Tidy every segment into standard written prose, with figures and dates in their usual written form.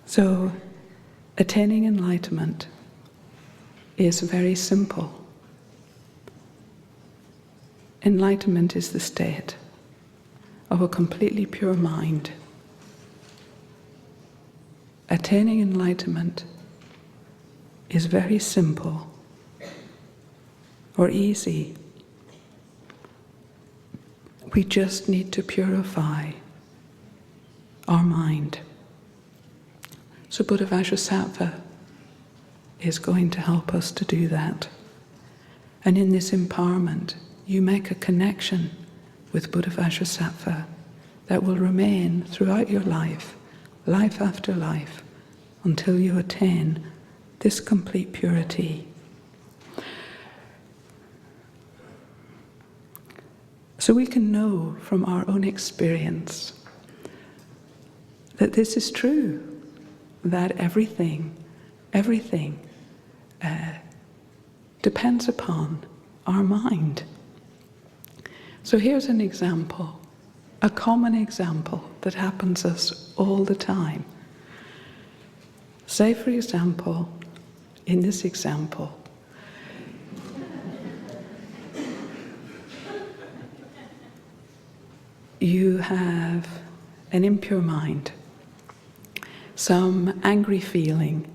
So, attaining enlightenment is very simple. Enlightenment is the state of a completely pure mind. Attaining enlightenment is very simple or easy. We just need to purify our mind. So Buddha Vajrasattva is going to help us to do that. And in this empowerment, you make a connection with Buddha Vajrasattva that will remain throughout your life, life after life, until you attain this complete purity. So we can know from our own experience that this is true, that everything depends upon our mind. So here's an example, a common example that happens to us all the time. Say, for example, in this example, you have an impure mind, some angry feeling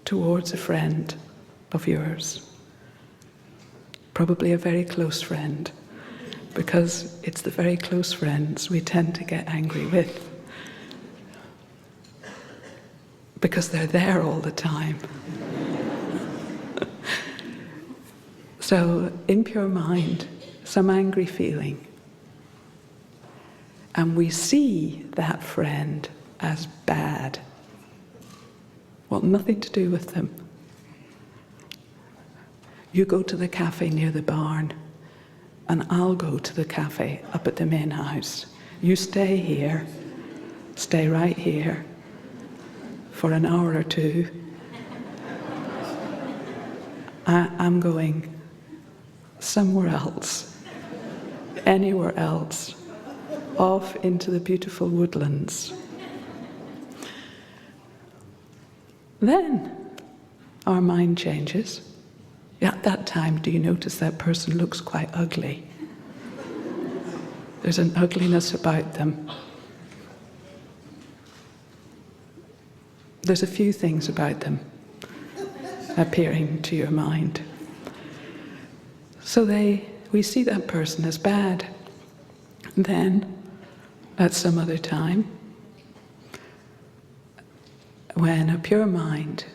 towards a friend of yours, probably a very close friend, because it's the very close friends we tend to get angry with, because they're there all the time. So, impure mind, some angry feeling, and we see that friend as bad. Want nothing to do with them. You go to the cafe near the barn, and I'll go to the cafe up at the main house. You stay here, stay right here for an hour or two. I'm going somewhere else, anywhere else, off into the beautiful woodlands. Then our mind changes. At that time, do you notice that person looks quite ugly? There's an ugliness about them. There's a few things about them appearing to your mind. So we see that person as bad. Then, at some other time, when a pure mind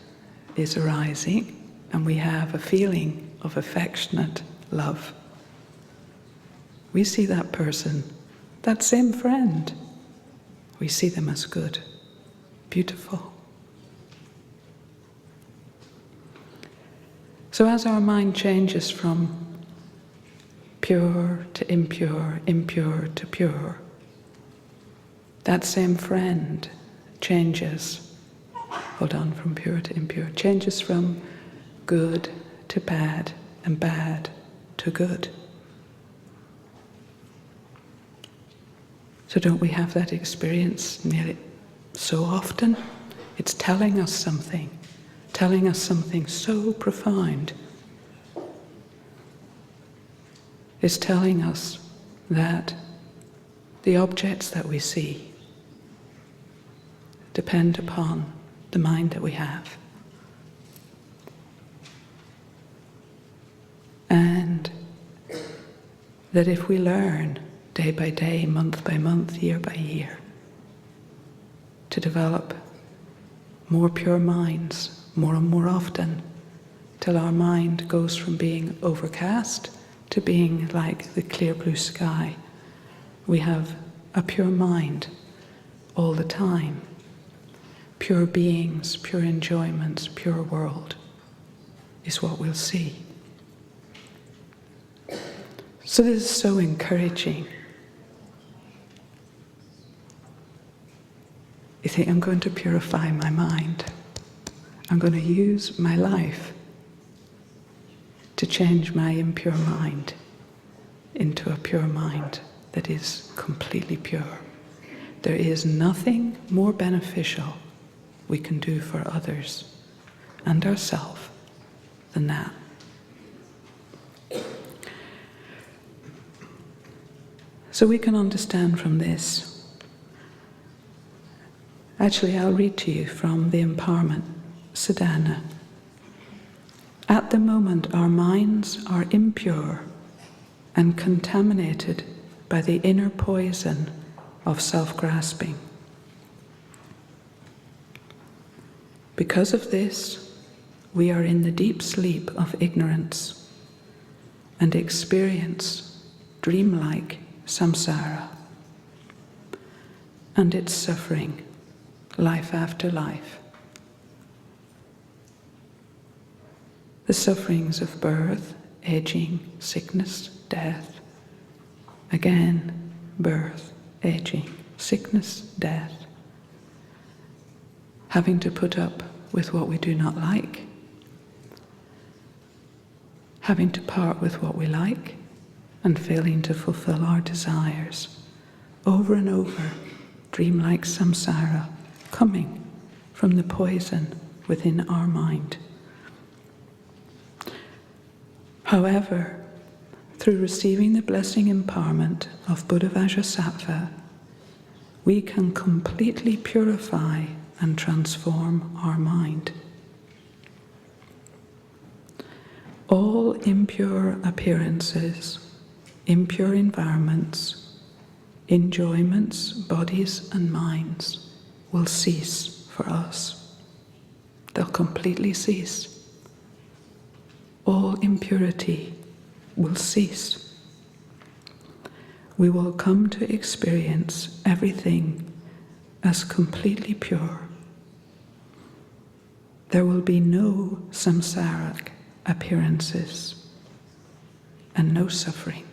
is arising and we have a feeling of affectionate love, we see that person, that same friend, we see them as good, beautiful. So as our mind changes from pure to impure, impure to pure, that same friend changes, from pure to impure, changes from good to bad and bad to good. So don't we have that experience nearly so often? It's telling us something so profound. It's telling us that the objects that we see depend upon the mind that we have. And that if we learn day by day, month by month, year by year, to develop more pure minds, more and more often, till our mind goes from being overcast to being like the clear blue sky. We have a pure mind all the time. Pure beings, pure enjoyments, pure world is what we'll see. So this is so encouraging. You think, I'm going to purify my mind. I'm going to use my life to change my impure mind into a pure mind that is completely pure. There is nothing more beneficial we can do for others and ourselves than that. So we can understand from this. Actually, I'll read to you from the Empowerment Sadhana. At the moment, our minds are impure and contaminated by the inner poison of self-grasping. Because of this, we are in the deep sleep of ignorance and experience dreamlike samsara and its suffering, life after life. The sufferings of birth, aging, sickness, death. Again, birth, aging, sickness, death. Having to put up with what we do not like. Having to part with what we like and failing to fulfill our desires. Over and over, dreamlike samsara coming from the poison within our mind. However, through receiving the blessing empowerment of Buddha Vajrasattva, we can completely purify and transform our mind. All impure appearances, impure environments, enjoyments, bodies and minds will cease for us. They'll completely cease. All impurity will cease. We will come to experience everything as completely pure. There will be no samsaric appearances and no suffering.